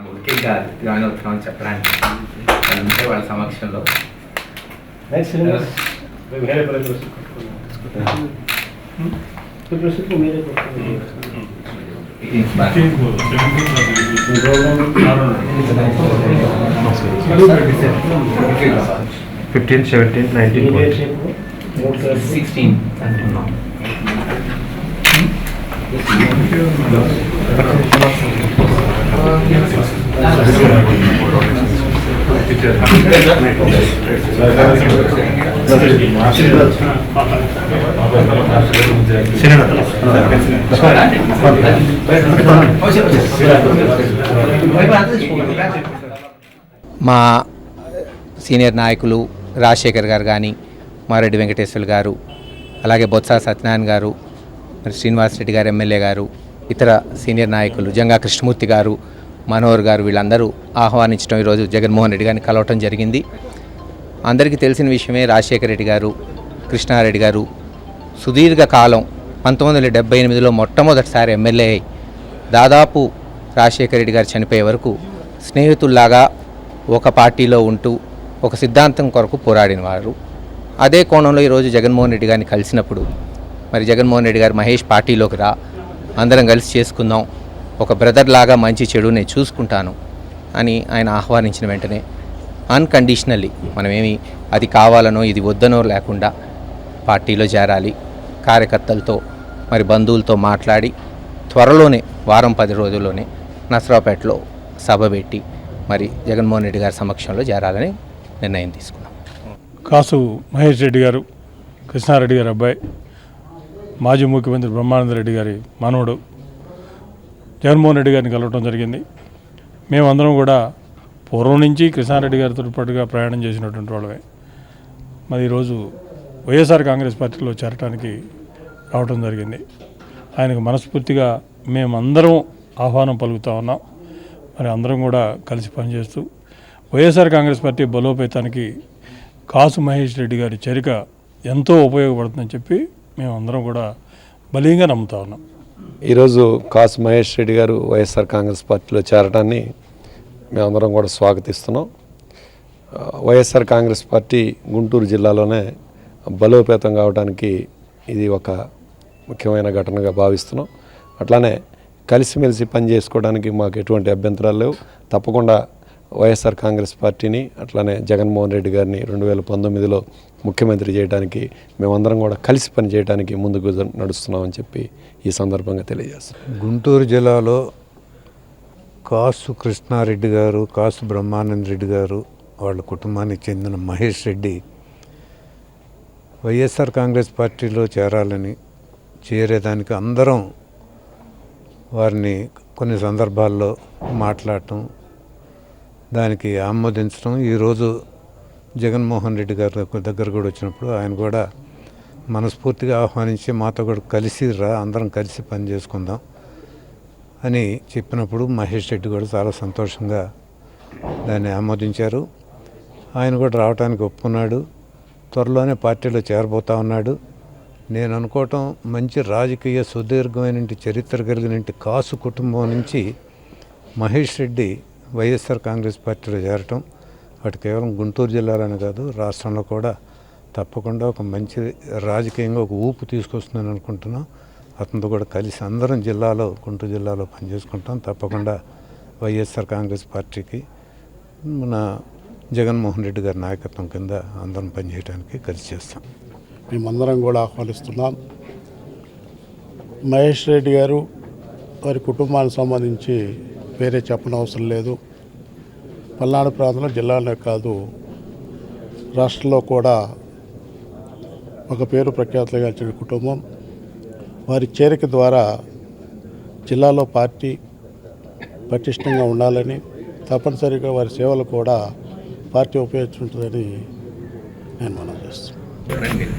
ముఖ్యంగా జాయిన్ అవుతున్నామని చెప్పడానికి ఉంటే వాళ్ళ సమక్షంలో మా సీనియర్ నాయకులు రాజశేఖర్ గారు కానీ, మారెడ్డి వెంకటేశ్వర్లు గారు, అలాగే బొత్స సత్యనారాయణ గారు, మరి శ్రీనివాసరెడ్డి గారు ఎమ్మెల్యే గారు, ఇతర సీనియర్ నాయకులు జంగా కృష్ణమూర్తి గారు, మనోహర్ గారు, వీళ్ళందరూ ఆహ్వానించడం ఈరోజు జగన్మోహన్ రెడ్డి గారిని కలవటం జరిగింది. అందరికీ తెలిసిన విషయమే, రాజశేఖర రెడ్డి గారు, కృష్ణారెడ్డి గారు సుదీర్ఘకాలం 1978లో మొట్టమొదటిసారి ఎమ్మెల్యే అయి దాదాపు రాజశేఖర రెడ్డి గారు చనిపోయే వరకు స్నేహితుల్లాగా ఒక పార్టీలో ఉంటూ ఒక సిద్ధాంతం కొరకు పోరాడిన వారు. అదే కోణంలో ఈరోజు జగన్మోహన్ రెడ్డి గారిని కలిసినప్పుడు, మరి జగన్మోహన్ రెడ్డి గారు మహేష్ పార్టీలోకి రా, అందరం కలిసి చేసుకుందాం, ఒక బ్రదర్ లాగా మంచి చెడు నేను చూసుకుంటాను అని ఆయన ఆహ్వానించిన వెంటనే అన్కండిషనల్లీ మనమేమి అది కావాలనో ఇది వద్దనో లేకుండా పార్టీలో చేరాలి, కార్యకర్తలతో మరి బంధువులతో మాట్లాడి త్వరలోనే వారం 10 రోజుల్లోనే నసరావుపేటలో సభ పెట్టి మరి జగన్మోహన్ రెడ్డి గారి సమక్షంలో చేరాలని నిర్ణయం తీసుకున్నాం. కాసు మహేష్ రెడ్డి గారు, కృష్ణారెడ్డి గారి అబ్బాయి, మాజీ ముఖ్యమంత్రి బ్రహ్మానంద రెడ్డి గారి మనవడు జగన్మోహన్ రెడ్డి గారిని కలవటం జరిగింది. మేమందరం కూడా పూర్వం నుంచి కృష్ణారెడ్డి గారితో పాటుగా ప్రయాణం చేసినటువంటి వాళ్ళమే. మరి ఈరోజు వైఎస్ఆర్ కాంగ్రెస్ పార్టీలో చేరడానికి రావడం జరిగింది. ఆయనకు మనస్ఫూర్తిగా మేమందరం ఆహ్వానం పలుకుతూ ఉన్నాం. మరి అందరం కూడా కలిసి పనిచేస్తూ వైఎస్ఆర్ కాంగ్రెస్ పార్టీ బలోపేతానికి కాసు మహేష్ రెడ్డి గారి చేరిక ఎంతో ఉపయోగపడుతుందని చెప్పి మేమందరం కూడా బలీయంగా నమ్ముతా ఉన్నాం. ఈరోజు కాసు మహేష్ రెడ్డి గారు వైఎస్ఆర్ కాంగ్రెస్ పార్టీలో చేరడాన్ని మేమందరం కూడా స్వాగతిస్తున్నాం. వైఎస్ఆర్ కాంగ్రెస్ పార్టీ గుంటూరు జిల్లాలోనే బలోపేతం కావడానికి ఇది ఒక ముఖ్యమైన ఘటనగా భావిస్తున్నాం. అట్లానే కలిసిమెలిసి పనిచేసుకోవడానికి మాకు ఎటువంటి అభ్యంతరాలు లేవు. తప్పకుండా వైఎస్ఆర్ కాంగ్రెస్ పార్టీని అట్లానే జగన్మోహన్ రెడ్డి గారిని 2019లో ముఖ్యమంత్రి చేయడానికి మేమందరం కూడా కలిసి పని చేయడానికి ముందుకు నడుస్తున్నామని చెప్పి ఈ సందర్భంగా తెలియజేస్తాం. గుంటూరు జిల్లాలో కాసు కృష్ణారెడ్డి గారు, కాసు బ్రహ్మానంద రెడ్డి గారు, వాళ్ళ కుటుంబానికి చెందిన మహేష్ రెడ్డి వైఎస్ఆర్ కాంగ్రెస్ పార్టీలో చేరేదానికి అందరం వారిని కొన్ని సందర్భాల్లో మాట్లాడటం, దానికి ఆమోదించడం. ఈరోజు జగన్మోహన్ రెడ్డి గారి దగ్గర కూడా వచ్చినప్పుడు ఆయన కూడా మనస్ఫూర్తిగా ఆహ్వానించి మాతో కూడా కలిసి రా, అందరం కలిసి పని చేసుకుందాం అని చెప్పినప్పుడు మహేష్ రెడ్డి కూడా చాలా సంతోషంగా దాన్ని ఆమోదించారు. ఆయన కూడా రావడానికి ఒప్పుకున్నాడు. త్వరలోనే పార్టీలో చేరబోతా ఉన్నాడు. నేను అనుకోవటం మంచి రాజకీయ సుదీర్ఘమైన చరిత్ర కలిగిన కాసు కుటుంబం నుంచి మహేష్ రెడ్డి వైఎస్ఆర్ కాంగ్రెస్ పార్టీలో చేరటం అటు కేవలం గుంటూరు జిల్లాలోనే కాదు, రాష్ట్రంలో కూడా తప్పకుండా ఒక మంచి రాజకీయంగా ఒక ఊపు తీసుకొస్తుందని అనుకుంటున్నాం. అతనితో కూడా కలిసి అందరం గుంటూరు జిల్లాలో పనిచేసుకుంటాం. తప్పకుండా వైఎస్ఆర్ కాంగ్రెస్ పార్టీకి మన జగన్మోహన్ రెడ్డి గారి నాయకత్వం కింద అందరం పనిచేయడానికి కలిసి చేస్తాం. మేమందరం కూడా ఆహ్వానిస్తున్నాం. మహేష్ రెడ్డి గారు వారి కుటుంబానికి సంబంధించి వేరే చెప్పనవసరం లేదు. పల్నాడు ప్రాంతంలో జిల్లాలోనే కాదు, రాష్ట్రంలో కూడా ఒక పేరు ప్రఖ్యాతులుగా వచ్చిన కుటుంబం. వారి చేరిక ద్వారా జిల్లాలో పార్టీ పటిష్టంగా ఉండాలని, తప్పనిసరిగా వారి సేవలు కూడా పార్టీ ఉపయోగించుంటుందని నేను మనం చేస్తున్నాను.